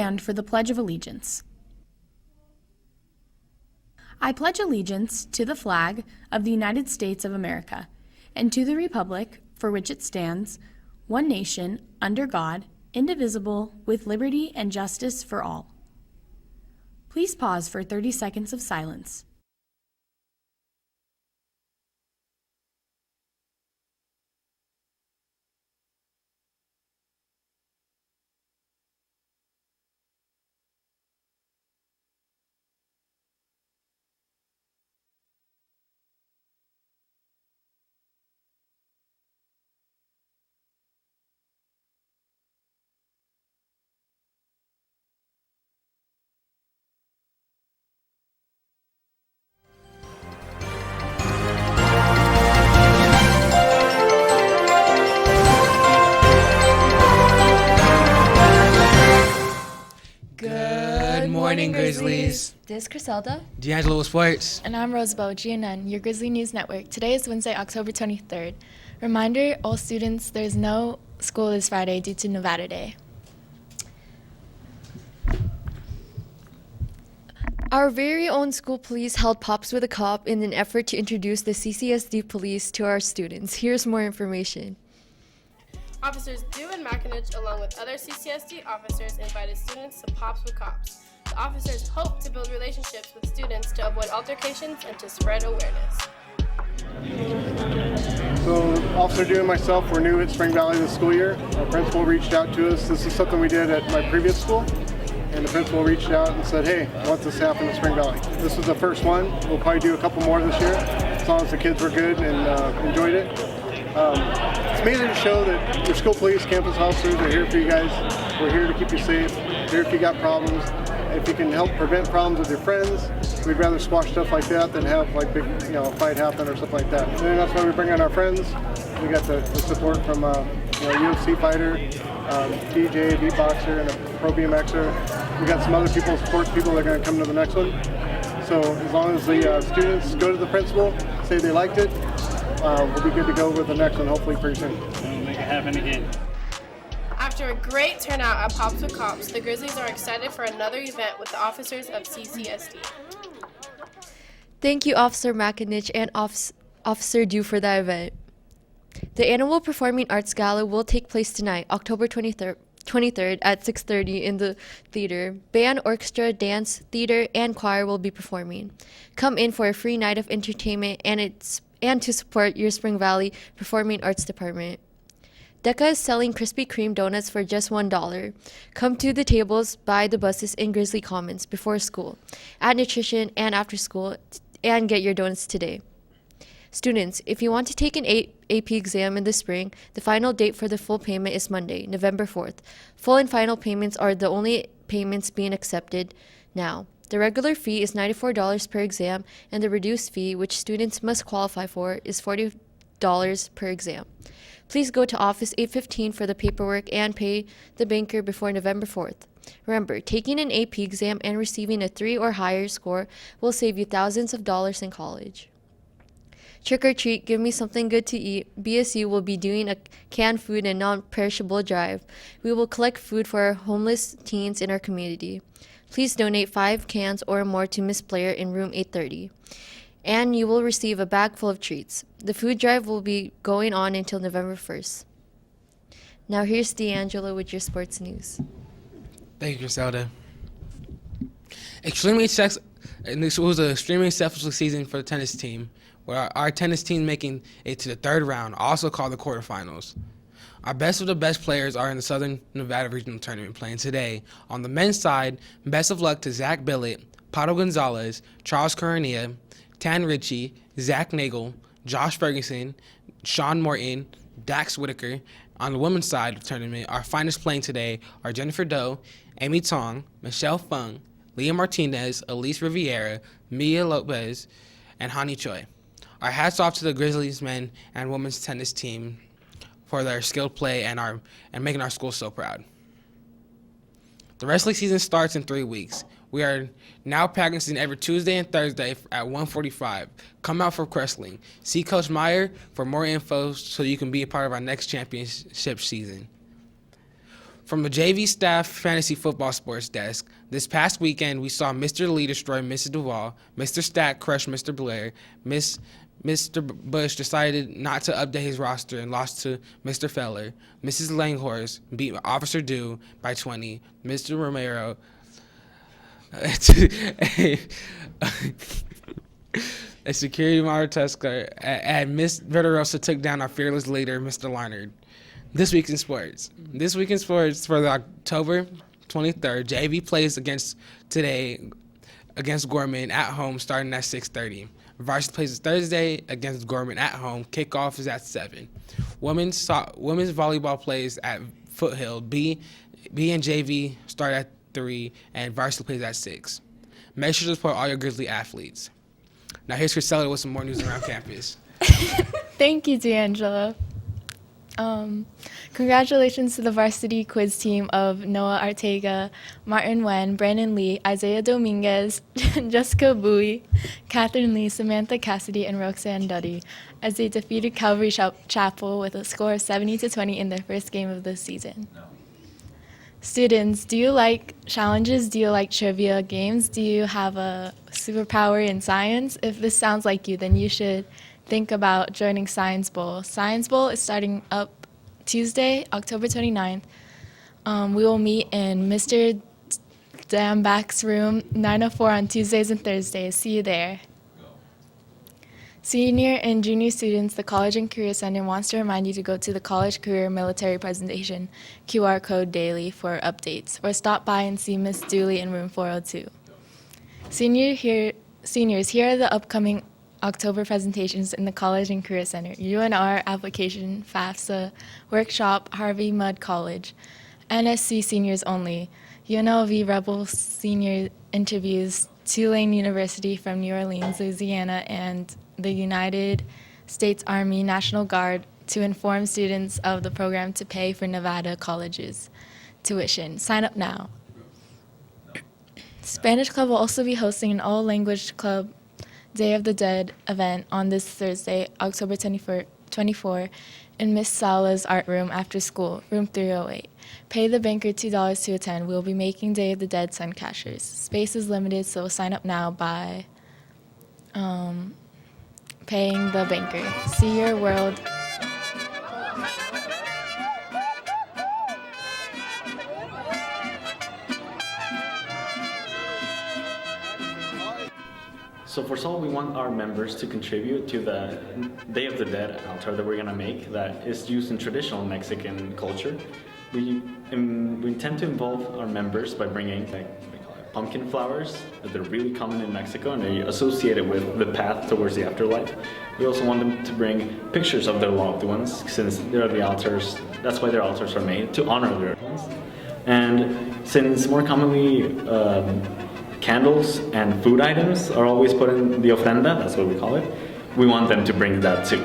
stand for the Pledge of Allegiance. I pledge allegiance to the flag of the United States of America and to the republic for which it stands, one nation, under God, indivisible, with liberty and justice for all. Please pause for 30 seconds of silence. Good morning, Grizzlies. This is Griselda. D'Angelo with Sports. And I'm Rosabelle, GNN, your Grizzly News Network. Today is Wednesday, October 23rd. Reminder, all students, there's no school this Friday due to Nevada Day. Our very own school police held Pops with a Cop in an effort to introduce the CCSD police to our students. Here's more information. Officers Dew and McInich, along with other CCSD officers, invited students to Pops with Cops. The officers hope to build relationships with students to avoid altercations and to spread awareness. So Officer Dew and myself were new at Spring Valley this school year. Our principal reached out to us. This is something we did at my previous school. And the principal reached out and said, hey, I want this to happen in Spring Valley. This was the first one. We'll probably do a couple more this year, as long as the kids were good and enjoyed it. It's mainly to show that your school police, campus officers are here for you guys. We're here to keep you safe, here if you got problems. If you can help prevent problems with your friends, we'd rather squash stuff like that than have like big, fight happen or stuff like that. And that's why we bring in our friends. We got the support from UFC fighter, DJ, beatboxer, and a pro BMXer. We got some other people, sports people that are going to come to the next one. So as long as the students go to the principal, say they liked it, we'll be good to go with the next one, hopefully pretty soon. We'll make it happen again. After a great turnout at Pops with Cops, the Grizzlies are excited for another event with the officers of CCSD. Thank you, Officer McInich and Officer Dew for that event. The annual Performing Arts Gala will take place tonight, October 23rd at 6:30 in the theater. Band, orchestra, dance, theater, and choir will be performing. Come in for a free night of entertainment and to support your Spring Valley Performing Arts Department. Decca is selling Krispy Kreme donuts for just $1. Come to the tables by the buses in Grizzly Commons before school, at nutrition and after school, and get your donuts today. Students, if you want to take an AP exam in the spring, the final date for the full payment is Monday, November 4th. Full and final payments are the only payments being accepted now. The regular fee is $94 per exam, and the reduced fee, which students must qualify for, is $40 per exam. Please go to Office 815 for the paperwork and pay the banker before November 4th. Remember, taking an AP exam and receiving a 3 or higher score will save you thousands of dollars in college. Trick or treat, give me something good to eat. BSU will be doing a canned food and non-perishable drive. We will collect food for our homeless teens in our community. Please donate 5 cans or more to Miss Blair in room 830. And you will receive a bag full of treats. The food drive will be going on until November 1st. Now here's D'Angelo with your sports news. Thank you, Griselda. This was an extremely successful season for the tennis team, where our tennis team making it to the third round, also called the quarterfinals. Our best of the best players are in the Southern Nevada Regional Tournament playing today. On the men's side, best of luck to Zach Billett, Pato Gonzalez, Charles Correa, Tan Ritchie, Zach Nagel, Josh Ferguson, Sean Morton, Dax Whitaker. On the women's side of the tournament, our finest playing today are Jennifer Doe, Amy Tong, Michelle Fung, Leah Martinez, Elise Riviera, Mia Lopez, and Hani Choi. Our hats off to the Grizzlies men and women's tennis team for their skilled play and making our school so proud. The wrestling season starts in 3 weeks. We are now practicing every Tuesday and Thursday at 1:45. Come out for wrestling. See Coach Meyer for more info so you can be a part of our next championship season. From the JV staff fantasy football sports desk, this past weekend we saw Mr. Lee destroy Mrs. Duvall, Mr. Stack crush Mr. Blair, Mr. Bush decided not to update his roster and lost to Mr. Feller, Mrs. Langhorse beat Officer Dew by 20, Mr. Romero a security monitor and Miss Verderosa took down our fearless leader, Mr. Larnard. This week in sports. This week in sports for the October 23rd, JV plays today against Gorman at home starting at 6:30. Varsity plays Thursday against Gorman at home. Kickoff is at 7. Women's volleyball plays at Foothill. B and JV start at 3, and varsity plays at 6. Make sure to support all your Grizzly athletes. Now here's Chrisella with some more news around campus. Thank you, D'Angelo. Congratulations to the varsity quiz team of Noah Arteaga, Martin Wen, Brandon Lee, Isaiah Dominguez, Jessica Bowie, Catherine Lee, Samantha Cassidy, and Roxanne Duddy as they defeated Calvary Chapel with a score of 70-20 in their first game of the season. Students, do you like challenges? Do you like trivia games? Do you have a superpower in science? If this sounds like you, then you should think about joining Science Bowl. Science Bowl is starting up Tuesday, October 29th. We will meet in Mr. Dambach's room, 904 on Tuesdays and Thursdays. See you there. Senior and junior students, the College and Career Center wants to remind you to go to the College Career Military Presentation QR code daily for updates, or stop by and see Miss Dooley in room 402. Seniors, here are the upcoming October presentations in the College and Career Center: UNR application, FAFSA, workshop, Harvey Mudd College, NSC seniors only, UNLV Rebel senior interviews, Tulane University from New Orleans, Louisiana, and the United States Army National Guard to inform students of the program to pay for Nevada colleges tuition. Sign up now. Spanish Club will also be hosting an all-language club Day of the Dead event on this Thursday, October 24, in Miss Sala's art room after school, room 308. Pay the banker $2 to attend. We'll be making Day of the Dead sun cashers. Space is limited, so sign up now by paying the banker. See your world. So first of all, we want our members to contribute to the Day of the Dead altar that we're gonna make that is used in traditional Mexican culture. We intend to involve our members by bringing pumpkin flowers that are really common in Mexico and they're associated with the path towards the afterlife. We also want them to bring pictures of their loved ones since they're the altars. That's why their altars are made, to honor their loved ones. And since more commonly candles and food items are always put in the ofrenda, that's what we call it, we want them to bring that too.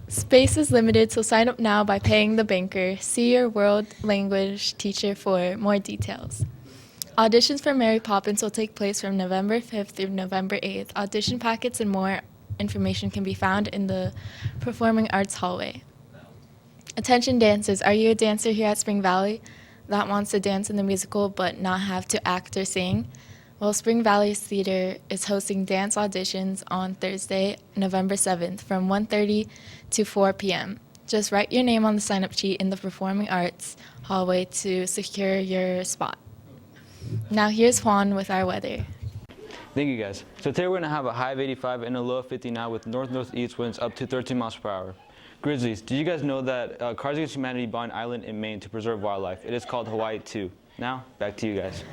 Space is limited, so sign up now by paying the banker. See your world language teacher for more details. Auditions for Mary Poppins will take place from November 5th through November 8th. Audition packets and more information can be found in the Performing Arts hallway. Attention dancers, are you a dancer here at Spring Valley that wants to dance in the musical but not have to act or sing? Well, Spring Valley Theater is hosting dance auditions on Thursday, November 7th from 1:30 to 4 p.m. Just write your name on the sign-up sheet in the Performing Arts hallway to secure your spot. Now here's Juan with our weather. Thank you guys. So today we're going to have a high of 85 and a low of 59 with north-northeast winds up to 13 miles per hour. Grizzlies, did you guys know that Cards Against Humanity bought an island in Maine to preserve wildlife? It is called Hawaii 2. Now, back to you guys.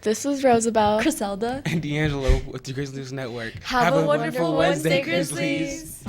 This was Rosabelle, Griselda, And D'Angelo with the Grizzlies Network. Have a wonderful Wednesday, Grizzlies.